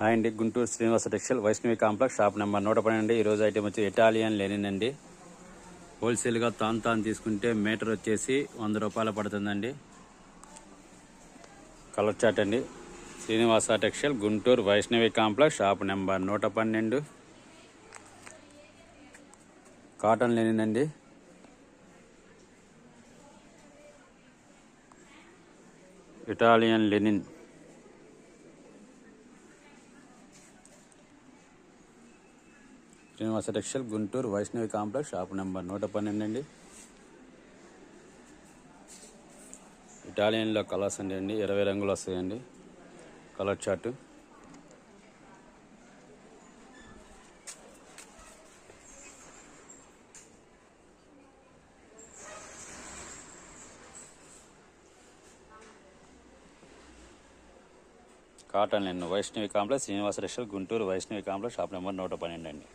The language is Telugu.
హాయ్ అండి, Guntur Srinivasa textile Vaishnavi complex shop number 112 ఈరోజు ఐటమ్ వచ్చి ఇటాలియన్ లెనిన్ అండి. హోల్సేల్గా తాను తీసుకుంటే మీటర్ వచ్చేసి 100 రూపాయలు పడుతుందండి. కలర్ చాట్ అండి. Srinivasa textile Guntur Vaishnavi complex shop number 112. Cotton linen అండి. Italian linen Srinivasa textile Guntur Vaishnavi complex shop number 112 అండి. ఇటాలియన్లో కలర్స్ అండి 20 రంగులు వస్తాయండి. Colour chart. Cotton linen Vaishnavi complex Srinivasa textile Guntur Vaishnavi complex shop number 112 అండి.